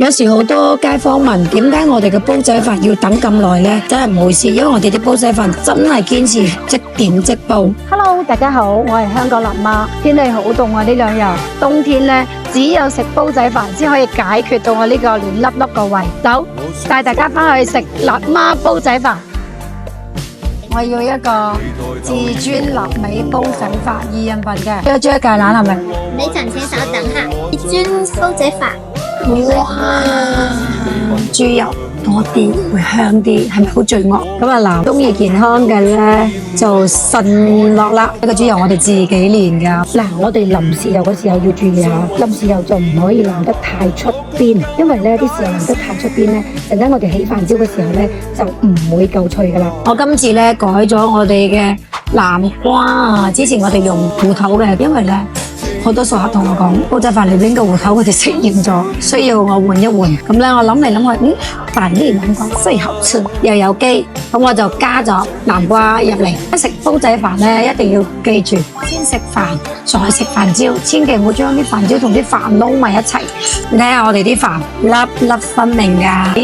有時好多街坊問點解我哋嘅煲仔飯要等咁耐呢？真係唔好意思，因為我哋啲煲仔飯真係堅持即點即煲。Hello， 大家好，我係香港辣媽。天氣好凍啊，呢兩日冬天呢，只有食煲仔飯先可以解決到我呢個暖粒粒個胃。走，帶大家翻去食辣媽煲仔飯。我要一個至尊臘味煲仔飯2人份嘅，要豬芥蘭係咪？你陣先稍等下，至尊煲仔飯。哇！豬油多啲會香啲，係咪好罪惡？咁啊嗱，中意健康嘅咧就慎落啦。呢個豬油我哋自己煉噶。嗱，我哋淋豉油嘅時候要注意下，淋豉油就唔可以淋得太出邊，因為咧啲豉油淋得太出邊咧，陣間我哋起飯焦嘅時候咧就唔會夠脆噶啦。我今次咧改咗我哋嘅南瓜啊，之前我哋用芋頭嘅，因為咧好多熟客同我講，煲仔飯裏邊個芋頭佢哋食厭咗，需要我換一換。咁咧我諗嚟諗去，飯呢南瓜真係好吃，又有機，咁我就加咗南瓜入嚟。食煲仔飯咧，一定要記住，先食飯再食飯焦，千祈唔好將啲飯焦同啲飯撈埋一齊。你睇下我哋啲飯粒粒分明噶，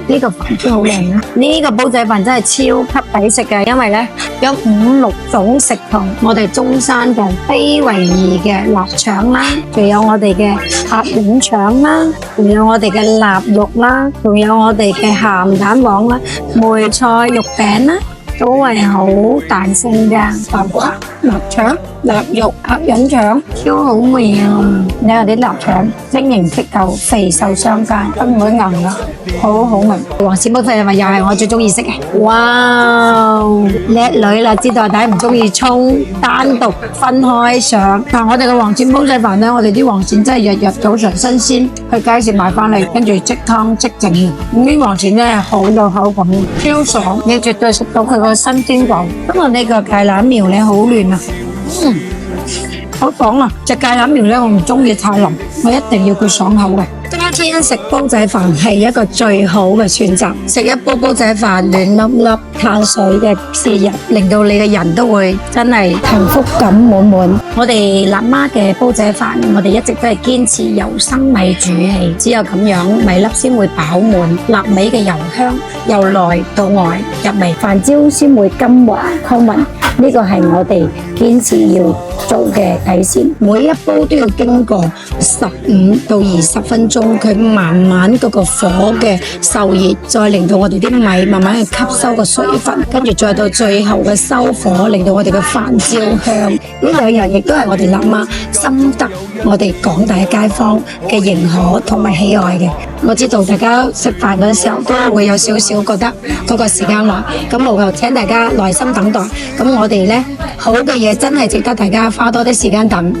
呢個飯焦好靚啊！呢個煲仔飯真係超級抵食嘅，因為咧有5、6種食同我哋中山嘅非遺兒嘅臘腸啦，仲有我哋嘅鴨潤腸啦，仲有我哋嘅臘肉啦，仲有我哋嘅鹹蛋黃啦，梅菜肉餅啦，都係好彈性嘅飯瓜、臘腸、臘肉、鴨潤腸，超好味啊！你睇啲臘腸晶瑩剔透，肥瘦相間，唔會硬噶，好好味。黃鱔煲仔飯又係我最中意食嘅。哇，叻女啦，知道大家唔中意葱，單獨分開上。但我哋嘅黃鱔煲仔飯咧，我哋啲黃鱔真係日日早上新鮮去街市買翻嚟，跟住即湯即整。咁啲黃鱔咧好有口感，超爽，你絕對食到佢個新鮮感。今日呢個芥蘭苗咧好嫩啊，好爽啊！隻芥蘭苗咧我唔中意太腍，我一定要佢爽口嘅。冬天食煲仔飯係一個最好嘅選擇，食一煲煲仔飯暖粒粒，碳水嘅攝入，令到你嘅人都會真係幸福感滿滿。我哋辣媽嘅煲仔飯，我哋一直都係堅持由生米煮起，只有咁樣米粒先會飽滿，臘味嘅油香由內到外入味，飯焦先會金黃均勻。呢個係我哋堅持要做嘅底線，每一煲都要經過15到20分鐘，佢慢慢嗰個火嘅受熱，再令到我哋啲米慢慢去吸收個水分，跟住再到最後嘅收火，令到我哋嘅飯焦香。呢2樣亦都係我哋辣媽深得我哋廣大嘅街坊嘅認可同埋喜愛嘅。我知道大家食飯嘅時候都會有少少覺得嗰個時間耐，咁務求請大家耐心等待。咁我哋呢，好嘅嘢真係值得大家花多啲時間等。